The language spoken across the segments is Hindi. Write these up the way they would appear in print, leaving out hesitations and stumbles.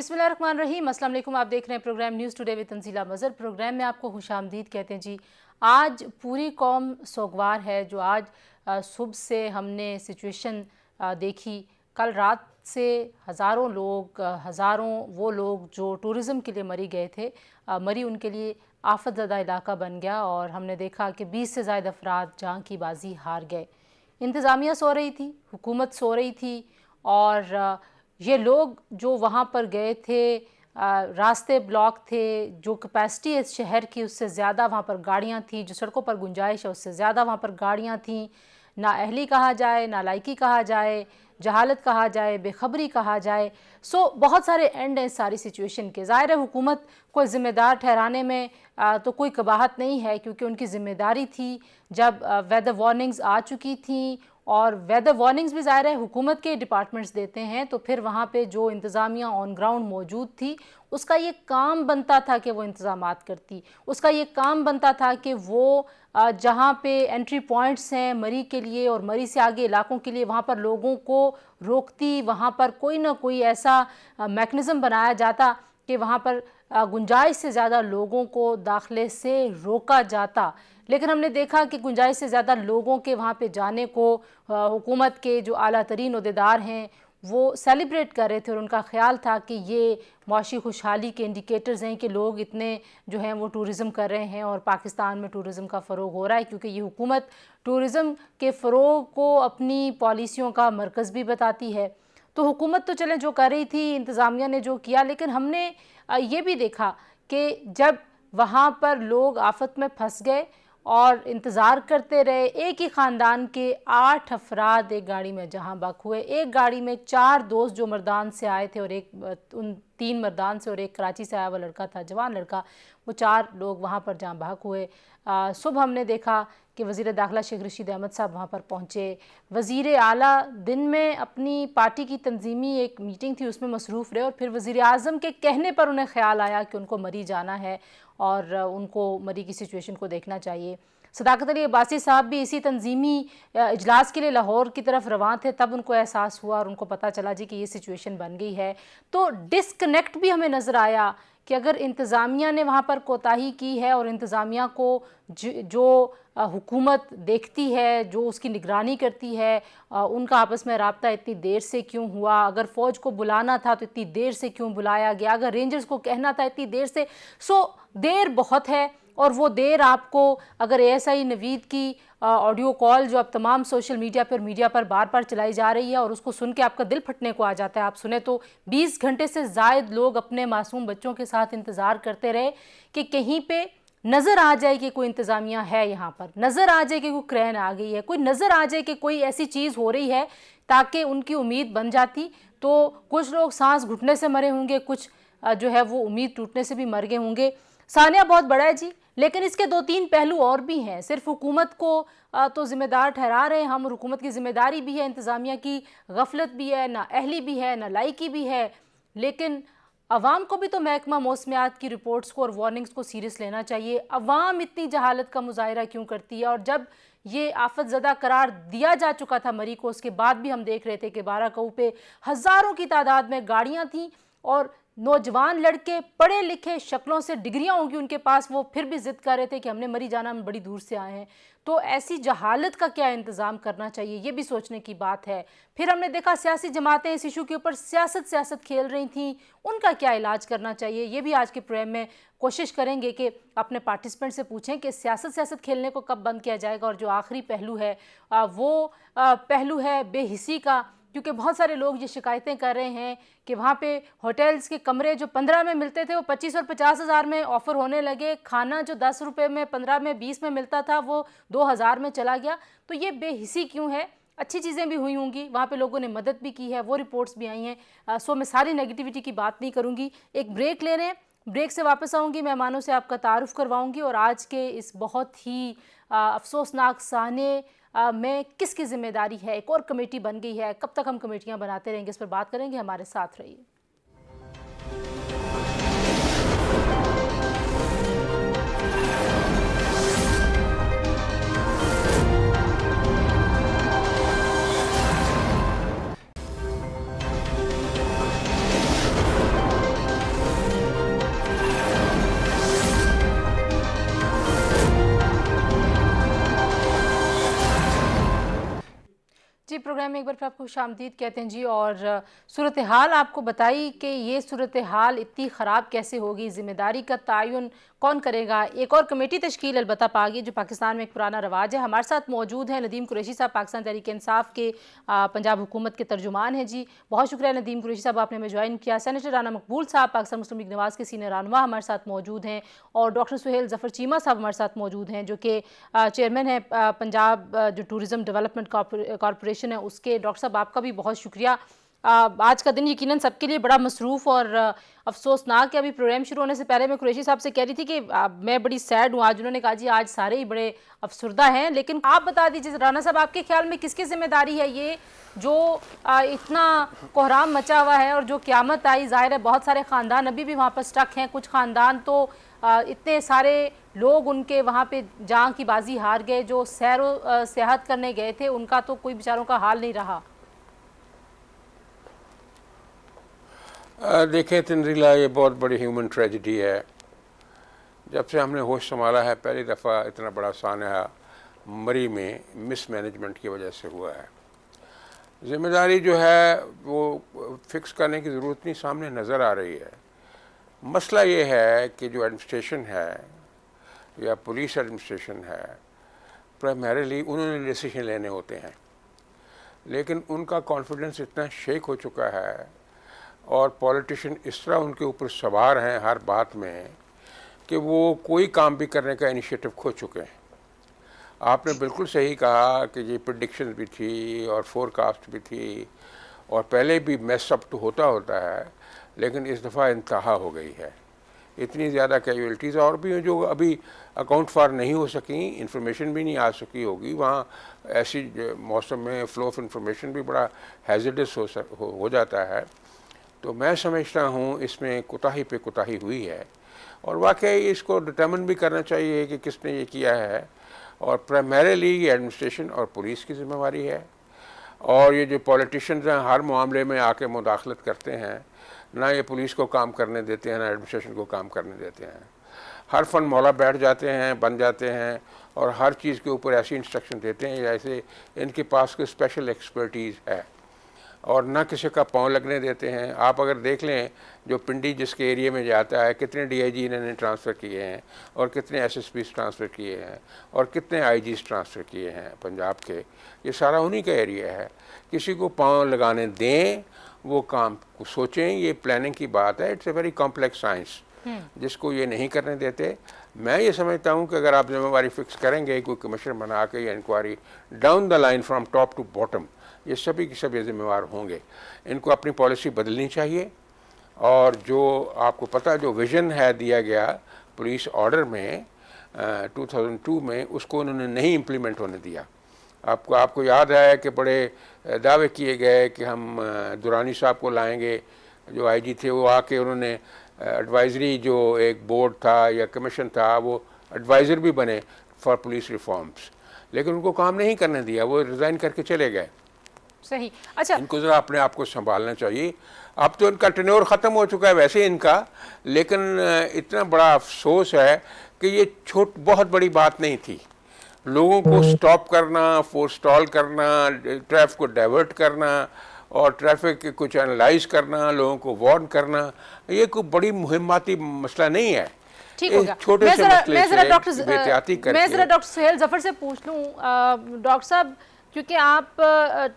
बिस्मिल्लाहिर्रहमानिर्रहीम। अस्सलाम वालेकुम। आप देख रहे हैं program news today with Tanzeela Mazhar. Program में आपको खुशामदीद कहते हैं जी। आज पूरी कौम सोगवार है। जो आज सुबह से हमने सिचुएशन देखी, कल रात से हज़ारों वो लोग जो टूरिज़म के लिए मरी गए थे, मरी उनके लिए आफत ज़दा इलाका बन गया और हमने देखा कि 20 से ज़ायद अफराद जान की बाजी हार गए। इंतज़ामिया सो रही थी, हुकूमत सो रही थी और ये लोग जो वहाँ पर गए थे, रास्ते ब्लॉक थे, जो कैपेसिटी इस शहर की उससे ज़्यादा वहाँ पर गाड़ियाँ थी, जो सड़कों पर गुंजाइश है उससे ज़्यादा वहाँ पर गाड़ियाँ थीं। नाअहली कहा जाए, नालायकी कहा जाए, जहालत कहा जाए, बेखबरी कहा जाए, सो बहुत सारे एंड हैं इस सारी सिचुएशन के। ज़ाहिर है हुकूमत को ज़िम्मेदार ठहराने में तो कोई कबाहत नहीं है, क्योंकि उनकी ज़िम्मेदारी थी। जब वेदर वार्निंग्स आ चुकी थी और वेदर वार्निंग्स भी ज़ाहिर है हुकूमत के डिपार्टमेंट्स देते हैं, तो फिर वहाँ पे जो इंतज़ामिया ऑन ग्राउंड मौजूद थी उसका ये काम बनता था कि वो इंतज़ामात करती, उसका ये काम बनता था कि वो जहाँ पे एंट्री पॉइंट्स हैं मरी के लिए और मरी से आगे इलाकों के लिए, वहाँ पर लोगों को रोकती, वहाँ पर कोई ना कोई ऐसा मैकेनिज़्म बनाया जाता कि वहाँ पर गुंजाइश से ज़्यादा लोगों को दाखिले से रोका जाता। लेकिन हमने देखा कि गुंजाइश से ज़्यादा लोगों के वहाँ पे जाने को हुकूमत के जो आला तरीन ओहदेदार हैं वो सेलिब्रेट कर रहे थे और उनका ख्याल था कि ये मुआशी खुशहाली के इंडिकेटर्स हैं कि लोग इतने जो हैं वो टूरिज़म कर रहे हैं और पाकिस्तान में टूरिज़म का फ़रोग हो रहा है, क्योंकि ये हुकूमत टूरिज़म के फ़रोग को अपनी पॉलिसियों का मरकज़ भी बताती है। तो हुकूमत तो चलें जो कर रही थी, इंतज़ामिया ने जो किया, लेकिन हमने ये भी देखा कि जब वहाँ पर लोग आफत में फंस गए और इंतज़ार करते रहे, एक ही ख़ानदान के 8 अफराद एक गाड़ी में जहाँ बक हुए। एक गाड़ी में 4 दोस्त जो मर्दान से आए थे और उन 3 मर्दान से और एक कराची से आया हुआ लड़का था, जवान लड़का, वो 4 लोग वहाँ पर जहाँ बहक हुए। सुबह हमने देखा कि वज़ीर दाखिला शेख रशीद अहमद साहब वहाँ पर पहुँचे। वज़ीर आला दिन में अपनी पार्टी की तंजीमी एक मीटिंग थी उसमें मसरूफ़ रहे और फिर वज़ीर आज़म के कहने पर उन्हें ख़्याल आया कि उनको मरी जाना है और उनको मरी की सिचुएशन को देखना चाहिए। सदाकत अली अब्बासी साहब भी इसी तंजीमी इजलास के लिए लाहौर की तरफ रवान थे, तब उनको एहसास हुआ और उनको पता चला जी कि ये सिचुएशन बन गई है। तो डिस्कनेक्ट भी हमें नज़र आया कि अगर इंतज़ामिया ने वहाँ पर कोताही की है और इंतज़ामिया को जो हुकूमत देखती है, जो उसकी निगरानी करती है, उनका आपस में राब्ता इतनी देर से क्यों हुआ, अगर फ़ौज को बुलाना था तो इतनी देर से क्यों बुलाया गया, अगर रेंजर्स को कहना था इतनी देर से, सो देर बहुत है। और वो देर आपको अगर ASI नवीद की ऑडियो कॉल जो अब तमाम सोशल मीडिया पर बार बार चलाई जा रही है और उसको सुन के आपका दिल फटने को आ जाता है। आप सुने तो 20 घंटे से ज़ायद लोग अपने मासूम बच्चों के साथ इंतज़ार करते रहे कि कहीं पे नज़र आ जाए कि कोई इंतज़ामिया है, यहाँ पर नज़र आ जाए कि कोई क्रेन आ गई है, कोई नज़र आ जाए कि कोई ऐसी चीज़ हो रही है, ताकि उनकी उम्मीद बन जाती। तो कुछ लोग सांस घुटने से मरे होंगे, कुछ जो है वो उम्मीद टूटने से भी मर गए होंगे। सानिया बहुत बड़ा है जी, लेकिन इसके 2-3 पहलू और भी हैं। सिर्फ हुकूमत को तो ज़िम्मेदार ठहरा रहे हैं हम, हुकूमत की ज़िम्मेदारी भी है, इंतज़ामिया की गफलत भी है, ना अहली भी है, ना लाइकी भी है, लेकिन अवाम को भी तो महकमा मौसमियात की रिपोर्ट्स को और वार्निंग्स को सीरियस लेना चाहिए। अवाम इतनी जहालत का मुजाहिरा क्यों करती है? और जब ये आफत ज़दा करार दिया जा चुका था मरी को, उसके बाद भी हम देख रहे थे कि 12 कऊ पे हज़ारों की तादाद में गाड़ियाँ थीं और नौजवान लड़के पढ़े लिखे, शक्लों से डिग्रियां होंगी उनके पास, वो फिर भी ज़िद कर रहे थे कि हमने मरी जाना, हम बड़ी दूर से आए हैं। तो ऐसी जहालत का क्या इंतज़ाम करना चाहिए, ये भी सोचने की बात है। फिर हमने देखा सियासी जमातें इस इशू के ऊपर सियासत खेल रही थीं, उनका क्या इलाज करना चाहिए, ये भी आज के प्रोग्राम में कोशिश करेंगे कि अपने पार्टिसिपेंट से पूछें कि सियासत खेलने को कब बंद किया जाएगा। और जो आखिरी पहलू है वो पहलू है बेहिसी का, क्योंकि बहुत सारे लोग ये शिकायतें कर रहे हैं कि वहाँ पे होटल्स के कमरे जो 15 में मिलते थे वो 25 और 50 हज़ार में ऑफ़र होने लगे। खाना जो 10 रुपये में, 15 में, 20 में मिलता था वो 2000 में चला गया। तो ये बेहिसी क्यों है? अच्छी चीज़ें भी हुई होंगी, वहाँ पे लोगों ने मदद भी की है, वो रिपोर्ट्स भी आई हैं। सो मैं सारी नेगेटिविटी की बात नहीं करूँगी। एक ब्रेक ले रहे हैं, ब्रेक से वापस आऊँगी, मेहमानों से आपका तारुफ़ करवाऊँगी और आज के इस बहुत ही अफसोसनाक साने में किसकी ज़िम्मेदारी है। एक और कमेटी बन गई है, कब तक हम कमेटियाँ बनाते रहेंगे, इस पर बात करेंगे। हमारे साथ रहिए। प्रोग्राम में एक बार फिर आपको खुशामदीद कहते हैं जी। और सूरत हाल आपको बताई कि ये सूरत हाल इतनी ख़राब कैसे होगी, ज़िम्मेदारी का तयन कौन करेगा। एक और कमेटी तश्कील अलबत्ता पागी, जो पाकिस्तान में एक पुराना रवाज है। हमारे साथ मौजूद हैं नदीम कुरैशी साहब, पाकिस्तान तहरीक इंसाफ के पंजाब हुकूमत के तर्जुमान हैं जी। बहुत शुक्रिया नदीम कुरैशी साहब, आपने हमें ज्वाइन किया। सेनेटर राना मकबूल साहब पाकिस्तान मुस्लिम लीग नवाज़ के सीनियर रहनुमा हमारे साथ मौजूद हैं, और डॉक्टर सुहेल ज़फ़र चीमा साहब हमारे साथ मौजूद हैं, जो कि चेयरमैन है पंजाब जो टूरिज़म डेवलपमेंट कॉरपोरेशन है उसके। डॉक्टर साहब आपका भी बहुत शुक्रिया। आज का दिन यकीनन सबके लिए बड़ा मसरूफ़ और अफसोसनाक है। अभी प्रोग्राम शुरू होने से पहले मैं कुरैशी साहब से कह रही थी कि मैं बड़ी सैड हूँ आज। उन्होंने कहा जी आज सारे ही बड़े अफसरदा हैं, लेकिन आप बता दीजिए राना साहब, आपके ख्याल में किसकी जिम्मेदारी है ये जो इतना कोहराम मचा हुआ है और जो क़यामत आई। ज़ाहिर है बहुत सारे ख़ानदान अभी भी वहाँ पर स्टक हैं, कुछ ख़ानदान तो इतने सारे लोग उनके वहाँ पे जान की बाजी हार गए, जो सैर सियाहत करने गए थे उनका तो कोई बेचारों का हाल नहीं रहा। देखें तंजीला, ये बहुत बड़ी ह्यूमन ट्रेजिडी है। जब से हमने होश संभाला है पहली दफ़ा इतना बड़ा सानहा मरी में मिसमैनेजमेंट की वजह से हुआ है। ज़िम्मेदारी जो है वो फिक्स करने की ज़रूरत नहीं, सामने नज़र आ रही है। मसला ये है कि जो एडमिनिस्ट्रेशन है या पुलिस एडमिनिस्ट्रेशन है, प्राइमरीली उन्होंने डिसीजन लेने होते हैं, लेकिन उनका कॉन्फिडेंस इतना शेक हो चुका है और पॉलिटिशियन इस तरह उनके ऊपर सवार हैं हर बात में कि वो कोई काम भी करने का इनिशिएटिव खो चुके हैं। आपने बिल्कुल सही कहा कि ये प्रेडिक्शन भी थी और फोरकास्ट भी थी और पहले भी मेस अप तो होता है, लेकिन इस दफ़ा इंतहा हो गई है। इतनी ज़्यादा कैजुअल्टीज़ और भी हैं जो अभी अकाउंट फॉर नहीं हो सकी, इन्फॉर्मेशन भी नहीं आ सकी होगी। वहाँ ऐसी मौसम में फ़्लो ऑफ इन्फॉर्मेशन भी बड़ा हैज़र्डस हो जाता है। तो मैं समझता हूँ इसमें कोताही पे कोताही हुई है और वाकई इसको डिटर्मिन भी करना चाहिए कि किसने ये किया है, और प्राइमरीली ये एडमिनिस्ट्रेशन और पुलिस की जिम्मेवारी है। और ये जो पॉलिटिशियंस हैं हर मामले में आके मुदाखलत करते हैं, ना ये पुलिस को काम करने देते हैं ना एडमिनिस्ट्रेशन को काम करने देते हैं। हर फन मौला बैठ जाते हैं, बन जाते हैं और हर चीज़ के ऊपर ऐसी इंस्ट्रक्शन देते हैं जैसे इनके पास कोई स्पेशल एक्सपर्टीज़ है, और ना किसी का पाँव लगने देते हैं। आप अगर देख लें जो पिंडी जिसके एरिया में जाता है, कितने डीआईजी इन्होंने ट्रांसफ़र किए हैं और कितने एसएसपीज़ ट्रांसफ़र किए हैं और कितने आईजीज़ ट्रांसफ़र किए हैं पंजाब के, ये सारा उन्हीं का एरिया है। किसी को पाँव लगाने दें, वो काम को सोचें, ये प्लानिंग की बात है। It's a very complex science जिसको ये नहीं करने देते। मैं ये समझता हूँ कि अगर आप जिम्मेवारी फ़िक्स करेंगे, कोई कमीशन बना के या inquiry down the line from top to bottom, ये सभी के सभी जिम्मेवार होंगे। इनको अपनी पॉलिसी बदलनी चाहिए और जो आपको पता जो विज़न है दिया गया पुलिस ऑर्डर में 2002 में, उसको उन्होंने नहीं इम्प्लीमेंट होने दिया। आपको याद है कि बड़े दावे किए गए कि हम दुरानी साहब को लाएंगे, जो आईजी थे, वो आके उन्होंने एडवाइज़री जो एक बोर्ड था या कमीशन था वो एडवाइज़र भी बने फॉर पुलिस रिफॉर्म्स, लेकिन उनको काम नहीं करने दिया, वो रिज़ाइन करके चले गए। सही। अच्छा, इनको ज़रा अपने आप को संभालना चाहिए। अब तो इनका टेन्योर ख़त्म हो चुका है वैसे इनका, लेकिन इतना बड़ा अफसोस है कि ये बहुत बड़ी बात नहीं थी। लोगों को स्टॉप करना, फोरस्टॉल करना, ट्रैफिक को डाइवर्ट करना और ट्रैफिक कुछ एनालाइज करना, लोगों को वार्न करना, ये कोई बड़ी मुहिमाती मसला नहीं है। ठीक हो गया। छोटे से मसले से एहतियाती करके मैं ज़रा डॉक्टर सुहेल ज़फ़र से पूछ लूँ। डॉक्टर साहब, क्योंकि आप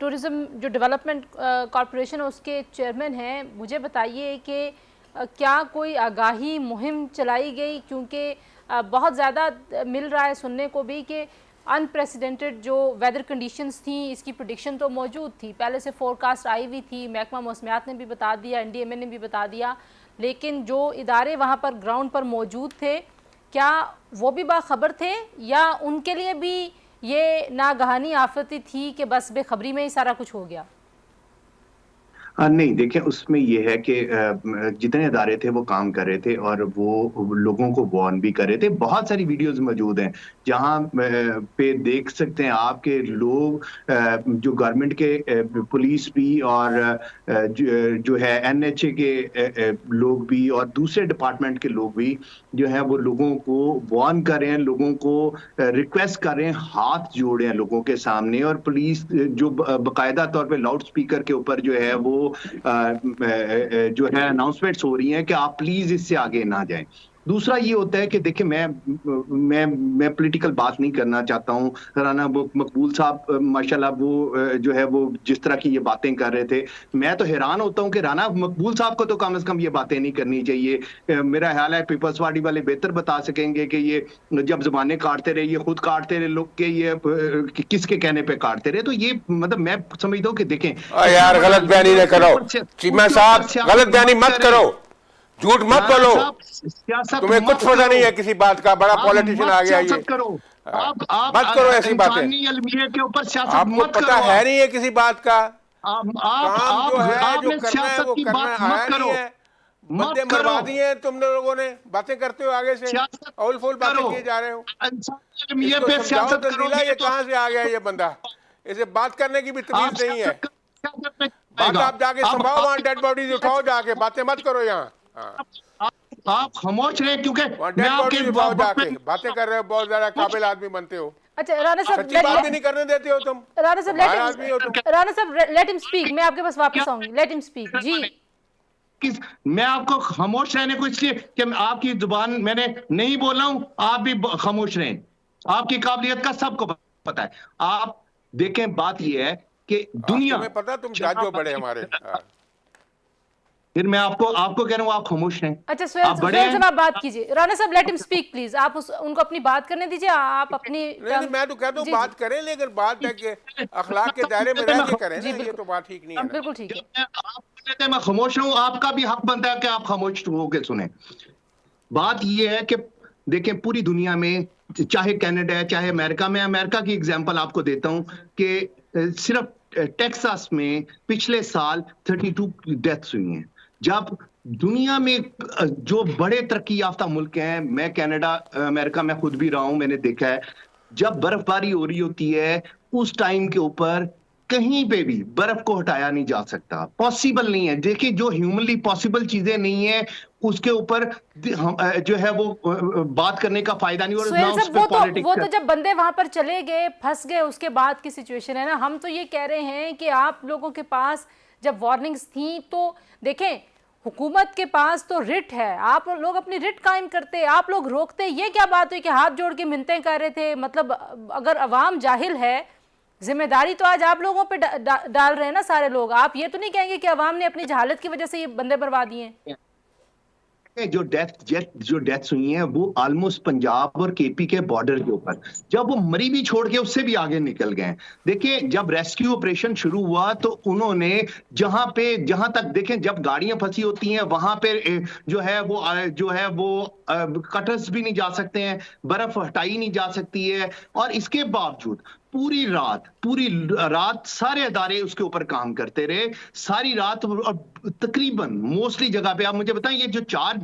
टूरिज़म जो डेवलपमेंट कॉरपोरेशन है उसके चेयरमैन हैं, मुझे बताइए कि क्या कोई आगाही मुहिम चलाई गई, क्योंकि बहुत ज़्यादा मिल रहा है सुनने को भी कि अनप्रेसिडेंटेड जो वेदर कंडीशंस थी, इसकी प्रेडिक्शन तो मौजूद थी, पहले से फोरकास्ट आई हुई थी, महकमा मौसमियात ने भी बता दिया, एनडीएमए ने भी बता दिया, लेकिन जो इदारे वहाँ पर ग्राउंड पर मौजूद थे, क्या वो भी बाखबर थे या उनके लिए भी ये नागहानी आफती थी कि बस बेखबरी में ही सारा कुछ हो गया? नहीं, देखिए उसमें ये है कि जितने अदारे थे वो काम कर रहे थे और वो लोगों को वार्न भी कर रहे थे। बहुत सारी वीडियोस मौजूद हैं जहां पे देख सकते हैं आपके लोग, जो गवर्नमेंट के पुलिस भी और जो है एनएचए के लोग भी और दूसरे डिपार्टमेंट के लोग भी जो है वो लोगों को वार्न कर रहे हैं, लोगों को रिक्वेस्ट कर रहे हैं, हाथ जोड़े हैं लोगों के सामने। और पुलिस जो बाकायदा तौर पे लाउड स्पीकर के ऊपर जो है वो जो है अनाउंसमेंट्स हो रही हैं कि आप प्लीज इससे आगे ना जाएं। दूसरा ये होता है कि देखिए मैं पॉलिटिकल बात नहीं करना चाहता हूं। राना मकबूल साहब माशाल्लाह वो जो है वो जिस तरह की ये बातें कर रहे थे, मैं तो हैरान होता हूं कि राना मकबूल साहब को तो कम से कम ये बातें नहीं करनी चाहिए। मेरा ख्याल है पीपल्स पार्टी वाले बेहतर बता सकेंगे कि ये जब जबाने काटते रहे, ये खुद काटते रहे लोग के, ये किसके कहने पे काटते रहे। तो ये मतलब मैं समझता हूँ कि देखें यार गलत बयानी न करो चीमा साहब, गलत बयानी मत करो, झूठ मत बोलो। तुम्हें कुछ पता नहीं है किसी बात का, बड़ा पॉलिटिशियन आ गया ये। करो मत करो ऐसी बातें, के ऊपर सियासत आपको मत पता करो। है नहीं है किसी बात का। आप काम जो है जो आपने करना है वो की करना बात आया मत करो, नहीं है। बंदे मरवा दिए हैं तुम लोगों ने, बातें करते हो आगे से, औल फूल बातें किए जा रहे हो। इसको पे समझाओ सियासत तो नीला ये तो कहां से आ गया ये बंदा, इसे बात करने की भी तमीज नहीं है। बात आप जाके संभाओ, वहां डेड बॉडीज उठाओ, जाके बातें मत करो यहाँ। आप खामोश रहे क्योंकि डेड बॉडीज उठाओ, जाके बातें कर रहे हो, बहुत ज्यादा काबिल आदमी बनते हो। अच्छा राणा साहब, सच्ची बात भी नहीं करने देते हो तुम। राणा साहब आदमी हो तुम। राणा साहब लेट हिम स्पीक, मैं आपके पास वापस आऊंगी, लेट हिम स्पीक जी। मैं आपको खामोश रहने को इसलिए कि आपकी जुबान मैंने नहीं बोला हूं, आप भी खामोश रहें। आपकी काबिलियत का सबको पता है। आप देखें, बात यह है कि दुनिया तुम्हें पता, तुम जज हो बड़े हमारे। फिर मैं आपको कह रहा हूँ आप खामोश रहें। अच्छा सुहेल साहब आप बात कीजिए। राणा साहब लेट हिम स्पीक प्लीज, आप उनको अपनी बात करने दीजिए। आप अपनी नहीं, मैं तो कहता हूँ बात करें, लेकिन बात है कि अखलाक के दायरे में रह के करें ना, ये तो बात ठीक नहीं है। बिल्कुल ठीक है। आप मैं खामोश हूँ, आपका भी हक बनता है कि आप खामोश होकर सुने। बात ये है कि देखें पूरी दुनिया में, चाहे कनाडा है चाहे अमेरिका में, अमेरिका की एग्जांपल आपको देता हूं कि सिर्फ टेक्सास में पिछले साल 32 डेथ्स हुई हैं। जब दुनिया में जो बड़े तरक्की याफ्ता मुल्क हैं, मैं कनाडा अमेरिका में खुद भी रहा हूं, मैंने देखा है जब बर्फबारी हो रही होती है उस टाइम के ऊपर कहीं पे भी बर्फ को हटाया नहीं जा सकता, पॉसिबल नहीं है। देखिए जो ह्यूमनली पॉसिबल चीजें नहीं है उसके ऊपर जो है वो बात करने का फायदा नहीं। और वो तो जब बंदे वहां पर चले गए, फंस गए, उसके बाद की सिचुएशन है ना। हम तो ये कह रहे हैं कि आप लोगों के पास जब वार्निंग्स थी तो देखें, हुकूमत के पास तो रिट है, आप लोग अपनी रिट कायम करते, आप लोग रोकते। ये क्या बात हुई कि हाथ जोड़ के मिन्नतें कर रहे थे? मतलब अगर अवाम जाहिल है, जिम्मेदारी तो आज आप लोगों पे डाल रहे हैं ना सारे लोग। आप ये तो नहीं कहेंगे कि अवाम ने अपनी जहालत की वजह से ये बंदे बर्बाद दिए हैं? जो डेथ्स हुई हैं वो ऑलमोस्ट पंजाब और केपी के बॉर्डर के ऊपर, जब वो मरी भी छोड़ के उससे भी आगे निकल गए। देखिए जब रेस्क्यू ऑपरेशन शुरू हुआ तो उन्होंने जहां तक देखें, जब गाड़ियां फंसी होती हैं वहां पे जो है वो कटर्स भी नहीं जा सकते हैं, बर्फ हटाई नहीं जा सकती है। और इसके बावजूद पूरी रात सारे अदारे उसके ऊपर काम करते रहे, सारी रात। तकरीबन मोस्टली जगह पे आप मुझे बताएं, ये जो 4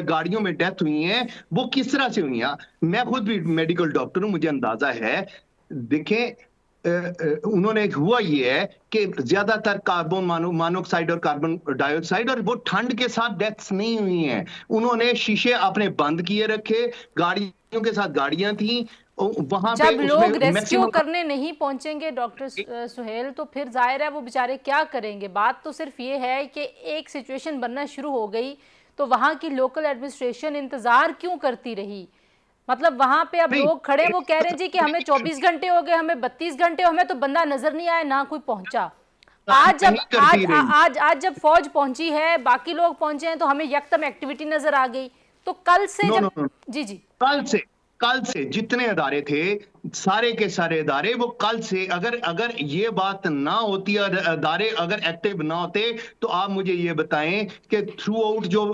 गाड़ियों में डेथ हुई हैं वो किस तरह से हुई हैं? मैं खुद भी मेडिकल डॉक्टर हूं, मुझे अंदाजा है। देखें उन्होंने हुआ ये है कि ज्यादातर कार्बन मोनोऑक्साइड और कार्बन डाइऑक्साइड, और वो ठंड के साथ डेथ्स नहीं हुई हैं। उन्होंने शीशे अपने बंद किए रखे, गाड़ियों के साथ गाड़ियां थी वहां जब लोग रेस्क्यू करने नहीं पहुंचेंगे डॉक्टर सुहेल, तो फिर जाहिर है वो बेचारे क्या करेंगे। बात तो सिर्फ ये है कि एक सिचुएशन बनना शुरू हो गई तो वहां की लोकल एडमिनिस्ट्रेशन इंतजार क्यों करती रही? मतलब वहां पे अब लोग खड़े, वो कह रहे हैं जी कि हमें 24 घंटे हो गए, हमें 32 घंटे, हमें तो बंदा नजर नहीं आया, ना कोई पहुंचा। आज जब फौज पहुंची है, बाकी लोग पहुंचे हैं, तो हमें यकदम एक्टिविटी नजर आ गई। तो कल से जी कल से जितने अदारे थे, सारे के सारे अदारे, वो कल से अगर ये बात ना होती और अदारे अगर एक्टिव ना होते, तो आप मुझे ये बताएं कि थ्रू आउट जो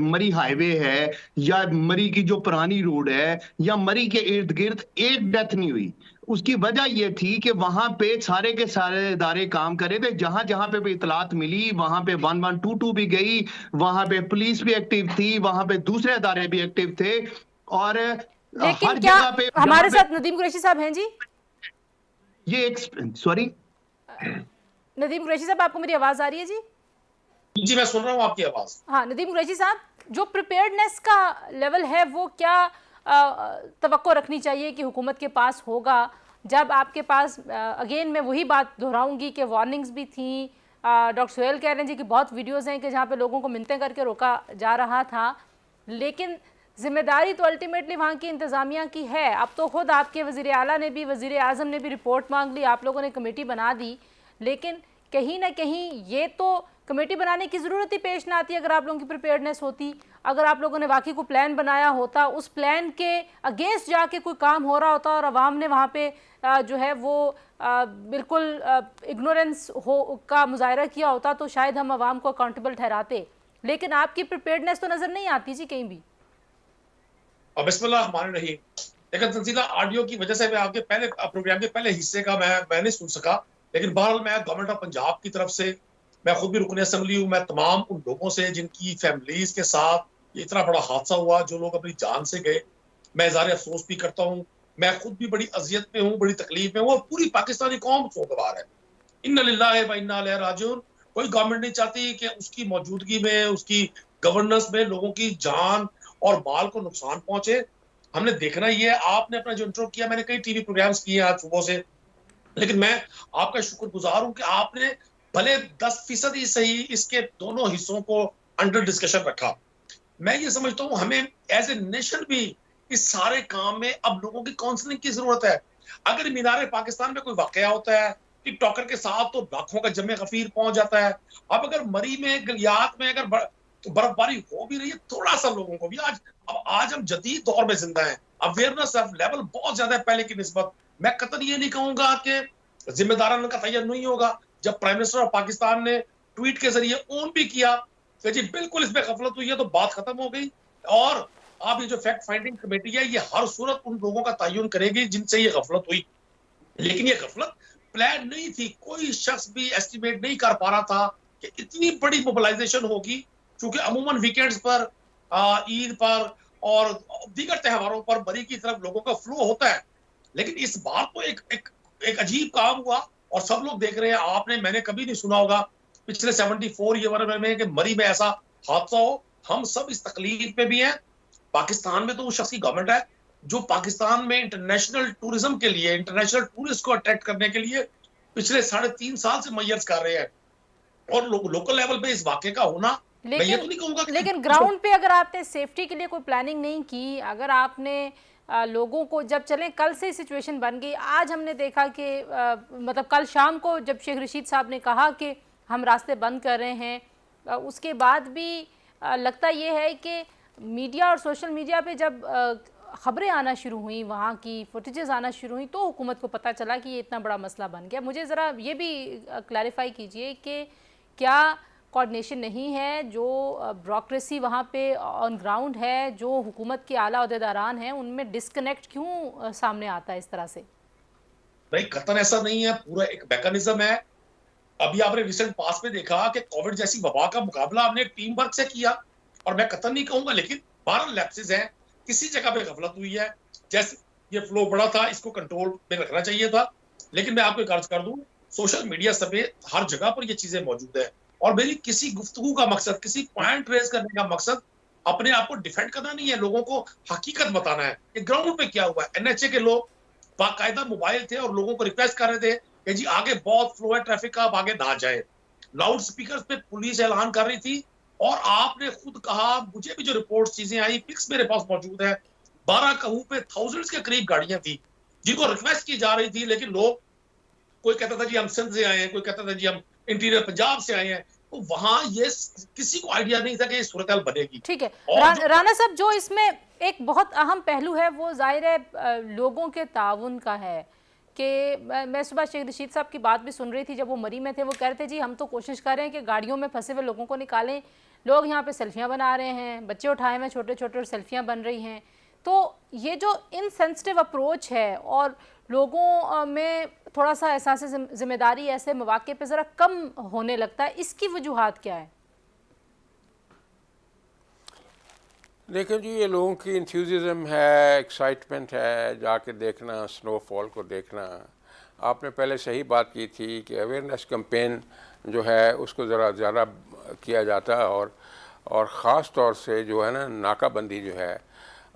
मरी हाईवे है या मरी की जो पुरानी रोड है या मरी के इर्द गिर्द एक डेथ नहीं हुई। उसकी वजह ये थी कि वहां पे सारे के सारे इदारे काम कर रहे थे, जहां जहां पे भी इतलात मिली वहां पे 1122 भी गई, वहां पे पुलिस भी एक्टिव थी, वहां पे दूसरे इदारे भी एक्टिव थे, और लेकिन हर क्या जगह पे जहां हमारे पे साथ नदीम कुरैशी साहब हैं जी? ये एक सॉरी नदीम कुरैशी साहब, आपको मेरी आवाज आ रही है जी? जी मैं सुन रहा हूँ आपकी आवाज। हाँ नदीम कुरैशी साहब, जो प्रिपेयर्डनेस का लेवल है वो क्या तवक्को रखनी चाहिए कि हुकूमत के पास होगा, जब आपके पास अगेन मैं वही बात दोहराऊंगी कि वार्निंग्स भी थी। डॉक्टर सोहेल कह रहे हैं जी कि बहुत वीडियोस हैं कि जहाँ पे लोगों को मिन्नतें करके रोका जा रहा था, लेकिन जिम्मेदारी तो अल्टीमेटली वहाँ की इंतज़ामिया की है। अब तो खुद आपके वज़ीर आला ने भी, वज़ीर आज़म ने भी रिपोर्ट मांग ली, आप लोगों ने कमेटी बना दी, लेकिन कहीं ना कहीं ये तो कमेटी बनाने की ज़रूरत ही पेश ना आती अगर आप लोगों की प्रिपेयर्डनेस होती। अगर आप लोगों ने वाकई को प्लान बनाया होता, उस प्लान के अगेंस्ट जाके कोई काम हो रहा होता और अवाम ने वहाँ पे जो है वो बिल्कुल इग्नोरेंस हो का मुजाहरा किया होता, तो शायद हम अवाम को अकाउंटेबल ठहराते। लेकिन आपकी प्रिपेयर्डनेस तो नज़र नहीं आती जी कहीं भी। और बिस्मिल्लाह रहमान रहीम। लेकिन तंजीला ऑडियो की वजह से मैं आपके पहले प्रोग्राम के पहले हिस्से का मैं नहीं सुन सका, लेकिन बहरहाल मैं गवर्नमेंट ऑफ पंजाब की तरफ से, मैं खुद भी रुकन असेंबली हूँ, मैं तमाम उन लोगों से जिनकी फैमिलीज के साथ ये इतना बड़ा हादसा हुआ, जो लोग अपनी जान से गए, मैं इज़हार अफसोस भी करता हूँ। मैं खुद भी बड़ी अजियत में हूँ, बड़ी तकलीफ में हूँ, और पूरी पाकिस्तानी कौम सोगवार है। इन्ना लिल्लाहि व इन्ना इलैहि राजिऊन। कोई गवर्नमेंट नहीं चाहती कि उसकी मौजूदगी में, उसकी गवर्नेंस में लोगों की जान और माल को नुकसान पहुंचे। हमने देखना ही है। आपने अपना जो इंट्रो किया, मैंने कई टीवी प्रोग्राम्स किए आज सुबह से, लेकिन मैं आपका शुक्रगुजार हूं कि आपने भले 10% ही सही इसके दोनों हिस्सों को अंडर डिस्कशन रखा। मैं ये समझता हूं हमें एज ए नेशन भी इस सारे काम में अब लोगों की काउंसलिंग की जरूरत है। अगर मीनार पाकिस्तान में कोई वाकया होता है, टिकटॉकर के साथ तो लाखों का जमे गफीर पहुंच जाता है। अब अगर मरी में, गलियात में अगर बर्फबारी हो भी रही है, थोड़ा सा लोगों को भी आज हम जदीद दौर में जिंदा हैं, अवेयरनेस लेवल बहुत ज्यादा है पहले की निस्बत। मैं कतई ये नहीं कहूंगा कि जिम्मेदारान का तयन नहीं होगा। जब प्राइम मिनिस्टर ऑफ पाकिस्तान ने ट्वीट के जरिए ओन भी किया कि जी बिल्कुल इसमें गफलत हुई है, तो बात खत्म हो गई। और आप ये जो फैक्ट फाइंडिंग कमेटी है, ये हर सूरत उन लोगों का तयन करेगी जिनसे ये गफलत हुई। लेकिन ये गफलत प्लान नहीं थी। कोई शख्स भी एस्टिमेट नहीं कर पा रहा था कि इतनी बड़ी मोबिलाइजेशन होगी, क्योंकि अमूमन वीकेंड्स पर, ईद पर और दीगर त्योहारों पर मरी की तरफ लोगों का फ्लो होता है। लेकिन इस बार तो एक अजीब काम हुआ और सब लोग देख रहे हैं। आपने, मैंने कभी नहीं सुना होगा पिछले 74 ईयर में कि मरी में ऐसा हादसा हो। हम सब इस तकलीफ में भी हैं। पाकिस्तान में तो उस शख्स की गवर्नमेंट है जो पाकिस्तान में इंटरनेशनल टूरिज्म के लिए, इंटरनेशनल टूरिस्ट को अट्रैक्ट करने के लिए पिछले 3.5 साल से मैयर्स कर रहे हैं। और लोकल लेवल पे इस वाकये का होना, मैं ये तो नहीं कहूंगा। लेकिन ग्राउंड पे अगर आपने सेफ्टी के लिए कोई प्लानिंग नहीं की, अगर आपने लोगों को, जब चलें कल से सिचुएशन बन गई, आज हमने देखा कि मतलब कल शाम को जब शेख रशीद साहब ने कहा कि हम रास्ते बंद कर रहे हैं, उसके बाद भी लगता ये है कि मीडिया और सोशल मीडिया पे जब ख़बरें आना शुरू हुई, वहाँ की फुटेजेस आना शुरू हुई, तो हुकूमत को पता चला कि ये इतना बड़ा मसला बन गया। मुझे ज़रा ये भी क्लैरिफाई कीजिए कि क्या कोऑर्डिनेशन नहीं है, जो ब्यूरोक्रेसी वहाँ पे ऑन ग्राउंड है, जो हुकूमत के आला अहदेदारान हैं, उनमें डिस्कनेक्ट क्यों सामने आता है इस तरह से? नहीं, कतन ऐसा नहीं है, पूरा एक मैकेनिज्म है। अभी आपने रिसेंट पास में देखा कि कोविड जैसी वबा का मुकाबला हमने टीम वर्क से किया, और मैं कतन नहीं कहूंगा, लेकिन 12 लैप्सेस हैं, किसी जगह पे गफलत हुई है। जैसे ये फ्लो बड़ा था, इसको कंट्रोल में रखना चाहिए था। लेकिन मैं आपको एक अर्ज कर दूं, सोशल मीडिया समेत हर जगह पर ये चीजें मौजूद है, और मेरी किसी गुफ्तगू का मकसद, किसी पॉइंट रेज करने का मकसद अपने आप को डिफेंड करना नहीं है, लोगों को हकीकत बताना है कि ग्राउंड पे क्या हुआ है। एनएचए के लोग बाकायदा मोबाइल थे और लोगों को रिक्वेस्ट कर रहे थे कि जी आगे बहुत फ्लो है ट्रैफिक का, आप आगे ना जाए। लाउड स्पीकर पे पुलिस ऐलान कर रही थी, और आपने खुद कहा, मुझे भी जो रिपोर्ट चीजें आई, पिक्स मेरे पास मौजूद है, 12 कहूं पे थाउजेंड्स के करीब गाड़ियां थी जिनको रिक्वेस्ट की जा रही थी, लेकिन लोग, कोई कहता था जी हम सिंध से आए हैं, कोई कहता था जी हम इंटीरियर पंजाब से आए हैं। तो वहां ये किसी को आइडिया नहीं था कि ये सूरत हाल बनेगी। ठीक है राना साहब, जो इसमें एक बहुत अहम पहलू है वो जाहिर है लोगों के ताउन का है कि मैं सुबह शेख रशीद साहब की बात भी सुन रही थी, जब वो मरी में थे, वो कह रहे थे जी हम तो कोशिश कर रहे हैं कि गाड़ियों में फंसे हुए लोगों को निकालें, लोग यहाँ पे सेल्फियाँ बना रहे हैं, बच्चे उठाए हुए छोटे छोटे और सेल्फियाँ बन रही हैं। तो ये जो इनसेंसिटिव अप्रोच है और लोगों में थोड़ा सा एहसास जिम्मेदारी ऐसे मौके पे ज़रा कम होने लगता है, इसकी वजूहात क्या है? देखिए जी, ये लोगों की इंथ्यूज़िज़म है, एक्साइटमेंट है, जाके देखना, स्नोफॉल को देखना। आपने पहले सही बात की थी कि अवेयरनेस कैंपेन जो है उसको ज़रा ज़्यादा किया जाता है, और ख़ास तौर से जो है ना, नाकाबंदी जो है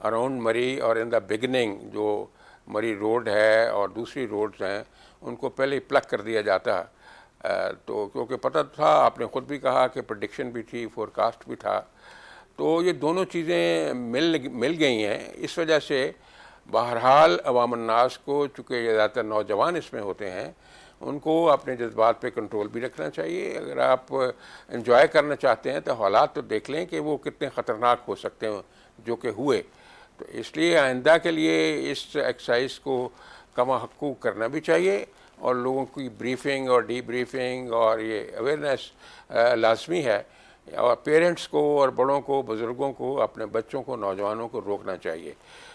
अराउंड मरी और इन द बिगनिंग, जो मरी रोड है और दूसरी रोड्स हैं, उनको पहले ही प्लग कर दिया जाता है। तो क्योंकि पता था, आपने ख़ुद भी कहा कि प्रेडिक्शन भी थी, फोरकास्ट भी था, तो ये दोनों चीज़ें मिल गई हैं। इस वजह से बहरहाल अवामन्नास को, चूँकि ज़्यादातर नौजवान इसमें होते हैं, उनको अपने जज्बात पे कंट्रोल भी रखना चाहिए। अगर आप एंजॉय करना चाहते हैं तो हालात तो देख लें कि वो कितने ख़तरनाक हो सकते हैं, जो कि हुए। तो इसलिए आइंदा के लिए इस एक्सरसाइज को कमा हक़ूक़ करना भी चाहिए, और लोगों की ब्रीफिंग और डीब्रीफिंग और ये अवेयरनेस लाजमी है। और पेरेंट्स को और बड़ों को, बुज़ुर्गों को, अपने बच्चों को, नौजवानों को रोकना चाहिए।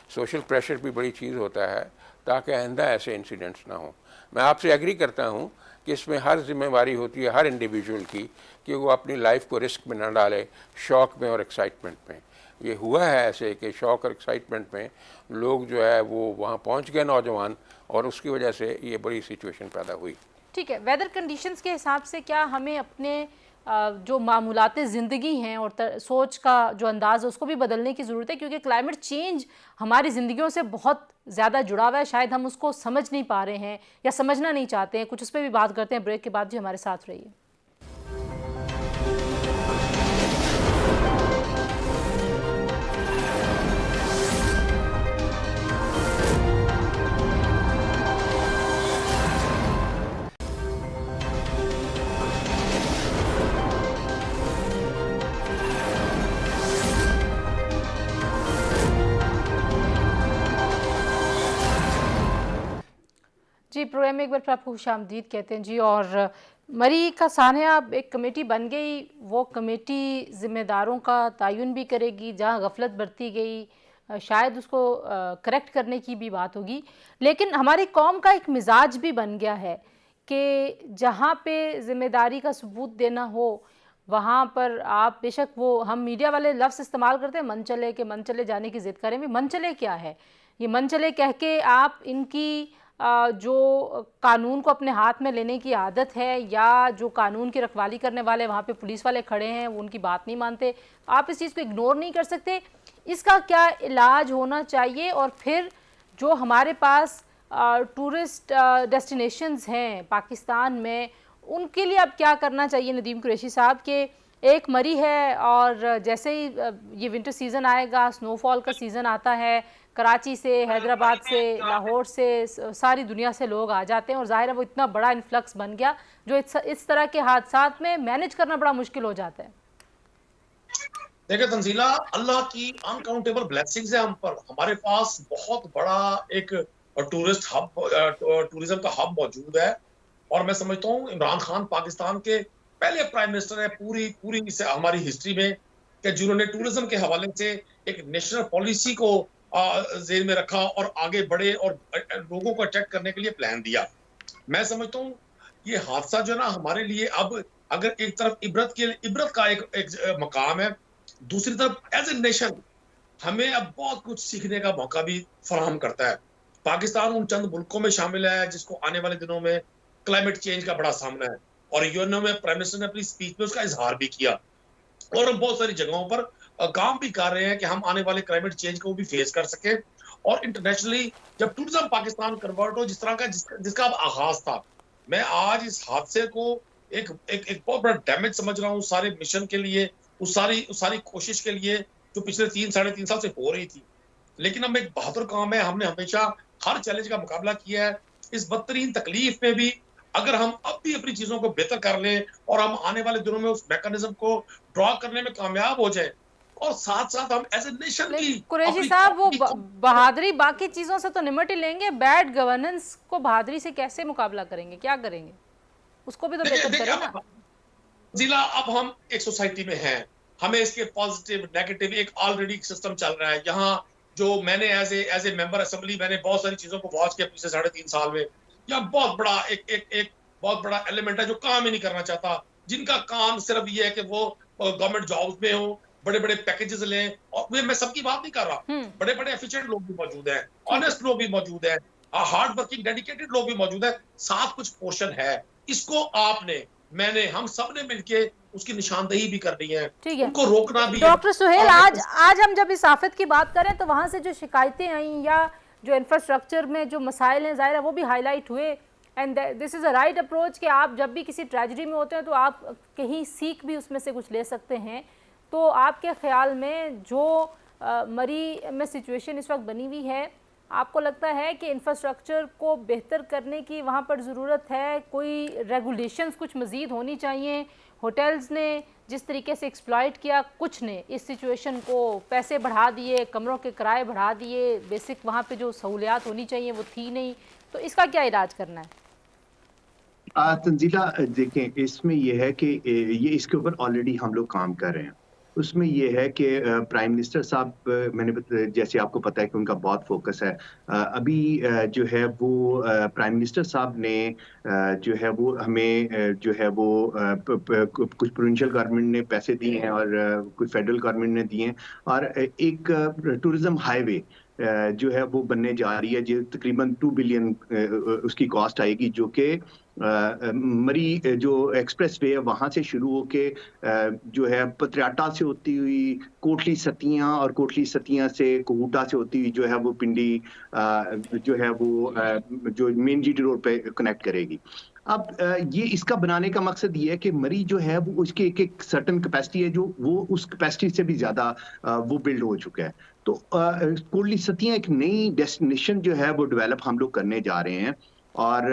सोशल प्रेशर भी बड़ी चीज़ होता है, ताकि आइंदा ऐसे इंसिडेंट्स ना हों। मैं आपसे एग्री करता हूँ कि इसमें हर जिम्मेवारी होती है हर इंडिविजुअल की, कि वो अपनी लाइफ को रिस्क में न डाले, शौक़ में और एक्साइटमेंट में। ये हुआ है ऐसे कि शौक़ और एक्साइटमेंट में लोग जो है वो वहाँ पहुँच गए, नौजवान, और उसकी वजह से ये बड़ी सिचुएशन पैदा हुई। ठीक है, वेदर कंडीशंस के हिसाब से क्या हमें अपने जो मामूलाते ज़िंदगी हैं और सोच का जो अंदाज़ है उसको भी बदलने की ज़रूरत है? क्योंकि क्लाइमेट चेंज हमारी ज़िंदगियों से बहुत ज़्यादा जुड़ा हुआ है, शायद हम उसको समझ नहीं पा रहे हैं या समझना नहीं चाहते हैं। कुछ उस पर भी बात करते हैं ब्रेक के बाद। जी, हमारे साथ रहिए। जी, प्रोग्राम में एक बार फिर आपको खुशामदीद कहते हैं जी। और मरी का सानिया एक कमेटी बन गई, वो कमेटी ज़िम्मेदारों का तयन भी करेगी, जहाँ गफलत बरती गई शायद उसको करेक्ट करने की भी बात होगी। लेकिन हमारी कौम का एक मिजाज भी बन गया है कि जहाँ पे ज़िम्मेदारी का सबूत देना हो, वहाँ पर आप बेशक, वो हम मीडिया वाले लफ्ज़ इस्तेमाल करते हैं, मन चले, के मन चले जाने की ज़िद करें भी। मन चले क्या है? ये मन चले कह के आप इनकी जो कानून को अपने हाथ में लेने की आदत है, या जो कानून की रखवाली करने वाले वहाँ पे पुलिस वाले खड़े हैं, वो उनकी बात नहीं मानते, आप इस चीज़ को इग्नोर नहीं कर सकते। इसका क्या इलाज होना चाहिए? और फिर जो हमारे पास टूरिस्ट डेस्टिनेशंस हैं पाकिस्तान में, उनके लिए अब क्या करना चाहिए नदीम कुरैशी साहब? के एक मरी है और जैसे ही ये विंटर सीज़न आएगा, स्नोफॉल का सीज़न आता है, कराची से, हैदराबाद से, लाहौर से, सारी दुनिया से लोग आ जाते हैं, और ज़ाहिर है वो इतना बड़ा इन्फ्लक्स बन गया जो इस तरह के हादसात में मैनेज करना बड़ा मुश्किल हो जाता है। देखिए तंजीला, अल्लाह की अनकाउंटेबल ब्लेसिंग्स है हम पर। हमारे पास बहुत बड़ा एक टूरिस्ट हब, टूरिज्म का हब मौजूद है, और मैं समझता हूँ इमरान खान पाकिस्तान के पहले प्राइम मिनिस्टर है पूरी हमारी हिस्ट्री में, कि जिन्होंने टूरिज्म के हवाले से एक नेशनल पॉलिसी को जेल में रखा और आगे बढ़े और लोगों को अट्रैक्ट करने के लिए प्लान दिया। मैं समझता हूँ ये हादसा जो है ना, हमारे लिए अब अगर एक तरफ इबरत का एक मकाम है, दूसरी तरफ एज ए नेशन हमें अब बहुत कुछ सीखने का मौका भी फराहम करता है। पाकिस्तान उन चंद मुल्कों में शामिल है जिसको आने वाले दिनों में क्लाइमेट चेंज का बड़ा सामना है, और यूएनओ में प्राइम मिनिस्टर ने अपनी स्पीच में उसका इजहार भी किया, और हम बहुत सारी जगहों पर काम भी कर रहे हैं कि हम आने वाले क्लाइमेट चेंज को भी फेस कर सके। और इंटरनेशनली जब टूरिज्म पाकिस्तान कन्वर्ट हो जिस तरह का जिसका अब आगाज था, मैं आज इस हादसे को एक बहुत बड़ा डैमेज समझ रहा हूँ सारे मिशन के लिए, उस सारी कोशिश के लिए जो पिछले 3-3.5 साल से हो रही थी। लेकिन हम एक बहादुर काम है, हमने हमेशा हर चैलेंज का मुकाबला किया है। इस बदतरीन तकलीफ में भी अगर हम अब भी अपनी चीजों को बेहतर कर लें और हम आने वाले दिनों में उस मैकेनिज्म को ड्रॉ करने में कामयाब हो जाए, और साथ साथ हम एज ए नेशन की कुरैशी साहब, वो बहादुरी बाकी चीजों से तो निमट ही लेंगे, बैड गवर्नेंस को बहादुरी से कैसे मुकाबला करेंगे? क्या करेंगे? उसको भी तो बेहतर करें ना। जिला अब हम एक सोसाइटी में हैं, हमें इसके पॉजिटिव नेगेटिव एक ऑलरेडी सिस्टम चल रहा है। यहाँ जो मैंने एज ए मेंबर असेंबली मैंने बहुत सारी चीजों को वॉच किया पिछले 3.5 साल में, या बहुत बड़ा एक बहुत बड़ा एलिमेंट है जो काम ही नहीं करना चाहता, जिनका काम सिर्फ ये है कि वो गवर्नमेंट जॉब्स में हो, बड़े बड़े पैकेजेस लें। और मैं सबकी बात नहीं कर रहा, बड़े बड़े एफिशिएंट लोग भी मौजूद हैं, ऑनेस्ट लोग भी मौजूद हैं, हार्ड वर्किंग डेडिकेटेड लोग भी मौजूद हैं, साथ कुछ पोर्शन है। इसको आपने, मैंने, हम सब ने मिलके उसकी निशानदेही भी करनी है, ठीक है, उनको रोकना भी है। डॉक्टर सुहेल, आज हम जब इस आफत की बात करें तो वहां से जो शिकायतें आई या जो इंफ्रास्ट्रक्चर में जो मसाइल हैं ज़ाहिर है वो भी हाईलाइट हुए, and this is a right approach कि आप जब भी किसी ट्रेजेडी में होते हैं तो आप कहीं सीख भी उसमें से कुछ ले सकते हैं। तो आपके ख्याल में जो मरी में सिचुएशन इस वक्त बनी हुई है, आपको लगता है कि इंफ्रास्ट्रक्चर को बेहतर करने की वहाँ पर ज़रूरत है, कोई रेगुलेशंस कुछ मज़ीद होनी चाहिए? होटल्स ने जिस तरीके से एक्सप्लॉइट किया कुछ ने इस सिचुएशन को, पैसे बढ़ा दिए, कमरों के किराए बढ़ा दिए, बेसिक वहाँ पे जो सहूलियात होनी चाहिए वो थी नहीं, तो इसका क्या इलाज करना है? तंजीला, देखें, इसमें यह है कि ये इसके ऊपर ऑलरेडी हम लोग काम कर रहे हैं। उसमें ये है कि प्राइम मिनिस्टर साहब, जैसे आपको पता है कि उनका बहुत फोकस है अभी जो है वो प्राइम मिनिस्टर साहब ने जो है वो हमें जो है वो कुछ प्रोविंशियल गवर्नमेंट ने पैसे दिए हैं और कुछ फेडरल गवर्नमेंट ने दिए हैं, और एक टूरिज्म हाईवे जो है वो बनने जा रही है, जो तकरीबन 2 बिलियन उसकी कॉस्ट आएगी, जो कि मरी जो एक्सप्रेस वे है वहाँ से शुरू होके जो है पतियाटा से होती हुई कोटली सतियाँ, और कोटली सतियाँ से कोहूटा से होती हुई जो है वो पिंडी जो है वो जो मेन जीटी रोड पे कनेक्ट करेगी। अब ये इसका बनाने का मकसद ये है कि मरी जो है वो उसकी एक सर्टन कैपेसिटी है, जो वो उस कैपेसिटी से भी ज्यादा वो बिल्ड हो चुका है। तो कोटली सतियाँ एक नई डेस्टिनेशन जो है वो डेवलप हम लोग करने जा रहे हैं, और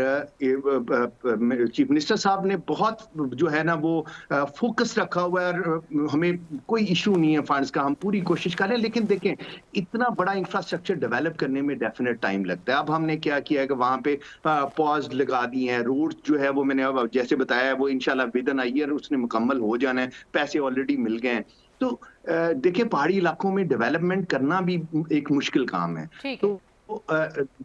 चीफ मिनिस्टर साहब ने बहुत जो है ना वो फोकस रखा हुआ है, और हमें कोई इशू नहीं है फंड्स का, हम पूरी कोशिश कर रहे हैं। लेकिन देखें, इतना बड़ा इंफ्रास्ट्रक्चर डेवलप करने में डेफिनेट टाइम लगता है। अब हमने क्या किया है कि वहाँ पे पॉज लगा दी हैं, रोड जो है वो मैंने अब जैसे बताया है वो इंशाल्लाह विद इन अ ईयर उसने मुकम्मल हो जाना है, पैसे ऑलरेडी मिल गए हैं। तो देखिए, पहाड़ी इलाकों में डेवलपमेंट करना भी एक मुश्किल काम है, तो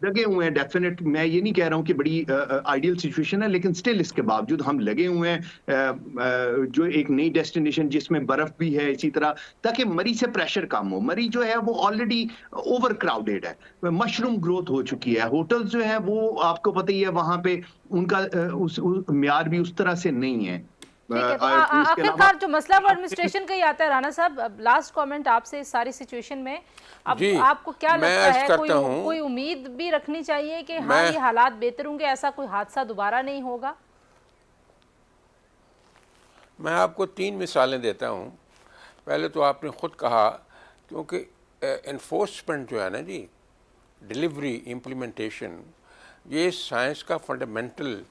लगे हुए हैं डेफिनेट। मैं ये नहीं कह रहा हूं कि बड़ी आइडियल सिचुएशन है, लेकिन स्टिल इसके बावजूद हम लगे हुए हैं जो एक नई डेस्टिनेशन जिसमें बर्फ भी है इसी तरह, ताकि मरी से प्रेशर कम हो। मरी जो है वो ऑलरेडी ओवर क्राउडेड है, मशरूम ग्रोथ हो चुकी है, होटल्स जो है वो आपको पता ही है वहां पे उनका उस म्यार भी उस तरह से नहीं है। तो आखिरकार जो मसला वो एडमिनिस्ट्रेशन का ही आता है। राणा साहब, लास्ट कमेंट आपसे इस सारी सिचुएशन में, अब आपको क्या लगता है, कोई उम्मीद भी रखनी चाहिए कि हाँ ये हालात बेहतर होंगे, ऐसा कोई हादसा दोबारा नहीं होगा? मैं आपको 3 मिसालें देता हूँ। पहले तो आपने खुद कहा, क्योंकि एनफोर्समेंट जो है ना जी, डिलीवरी, इम्प्लीमेंटेशन, ये साइंस का फंडामेंटल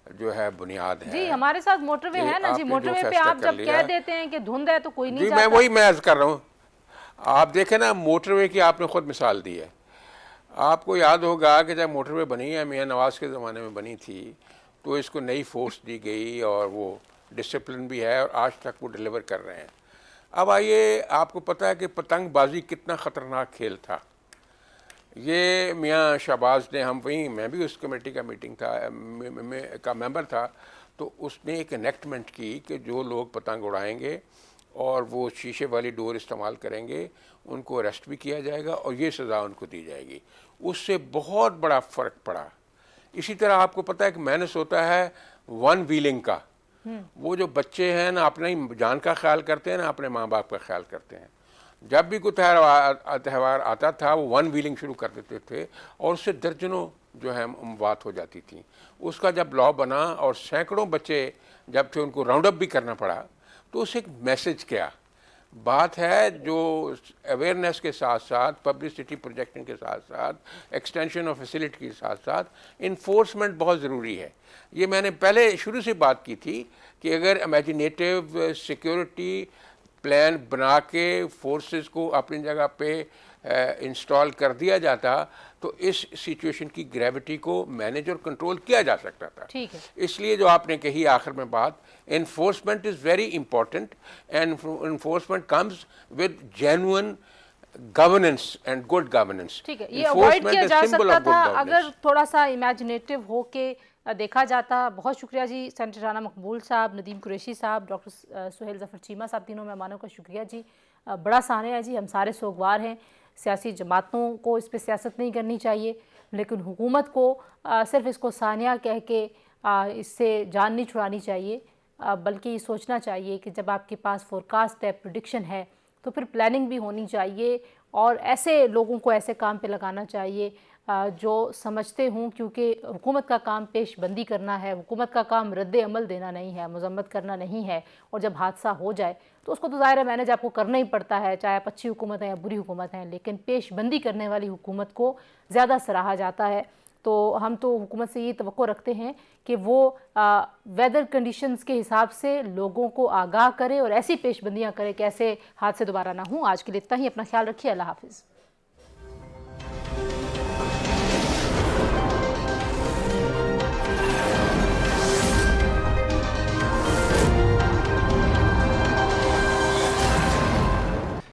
जो है बुनियाद है। जी, हमारे साथ मोटरवे है ना जी, मोटरवे पे आप जब कह देते हैं कि धुंध है तो कोई नहीं जाता। मैं अर्ज कर रहा हूँ, आप देखें ना, मोटरवे की आपने खुद मिसाल दी है। आपको याद होगा कि जब मोटरवे बनी है, मियां नवाज के ज़माने में बनी थी, तो इसको नई फोर्स दी गई और वो डिसिप्लिन भी है और आज तक वो डिलीवर कर रहे हैं। अब आइए, आपको पता है कि पतंगबाजी कितना ख़तरनाक खेल था। ये मियाँ शहबाज ने, हम वहीं, मैं भी उस कमेटी का मीटिंग था का मेंबर था, तो उसने एक एनेक्टमेंट की कि जो लोग पतंग उड़ाएंगे और वो शीशे वाली डोर इस्तेमाल करेंगे उनको अरेस्ट भी किया जाएगा और ये सज़ा उनको दी जाएगी। उससे बहुत बड़ा फ़र्क पड़ा। इसी तरह आपको पता है कि मैनेस होता है वन व्हीलिंग का। वो जो बच्चे हैं ना, अपने जान का ख्याल करते हैं ना, अपने माँ बाप का ख्याल करते हैं। जब भी कोई त्यौहार आता था वो वन व्हीलिंग शुरू कर देते थे और उससे दर्जनों जो है बात हो जाती थी। उसका जब लॉ बना और सैकड़ों बच्चे जब थे उनको राउंड अप भी करना पड़ा, तो उससे एक मैसेज क्या बात है, जो अवेयरनेस के साथ साथ, पब्लिसिटी प्रोजेक्शन के साथ साथ, एक्सटेंशन ऑफ फैसिलिटी के साथ साथ इन्फोर्समेंट बहुत ज़रूरी है। ये मैंने पहले शुरू से बात की थी कि अगर इमेजिनेटिव सिक्योरिटी प्लान बना के फोर्सेस को अपनी जगह पे इंस्टॉल कर दिया जाता तो इस सिचुएशन की ग्रेविटी को मैनेज और कंट्रोल किया जा सकता था। ठीक है। इसलिए जो आपने कही आखिर में बात, enforcement is very important and enforcement comes with genuine governance and good governance. ठीक है, ये अवॉइड किया जा सकता था अगर थोड़ा सा इमेजिनेटिव हो के देखा जाता। बहुत शुक्रिया जी सेनेटर राना मकबूल साहब, नदीम कुरैशी साहब, डॉक्टर सुहेल ज़फ़र चीमा साहब, तीनों मेहमानों का शुक्रिया जी। बड़ा सानिया है जी, हम सारे सोगवार हैं। सियासी जमातों को इस पर सियासत नहीं करनी चाहिए, लेकिन हुकूमत को सिर्फ इसको सानिया कह के इससे जान नहीं छुड़ानी चाहिए, बल्कि ये सोचना चाहिए कि जब आपके पास फोरकास्ट है, प्रेडिक्शन है, तो फिर प्लानिंग भी होनी चाहिए और ऐसे लोगों को ऐसे काम पे लगाना चाहिए जो समझते हों, क्योंकि हुकूमत का काम पेशबंदी करना है, हुकूमत का काम रद्द अमल देना नहीं है, मजम्मत करना नहीं है। और जब हादसा हो जाए तो उसको तो ज़ाहिर है मैनेज आपको करना ही पड़ता है, चाहे आप अच्छी हुकूमत है या बुरी हुकूमत है, लेकिन पेशबंदी करने वाली हुकूमत को ज़्यादा सराहा जाता है। तो हम तो हुकूमत से ये तवक्को रखते हैं कि वो वेदर कंडीशंस के हिसाब से लोगों को आगाह करे और ऐसी पेशबंदियाँ करे कि ऐसे हादसे दोबारा ना हों। आज के लिए इतना ही, अपना ख्याल रखिए, अल्लाह हाफिज़।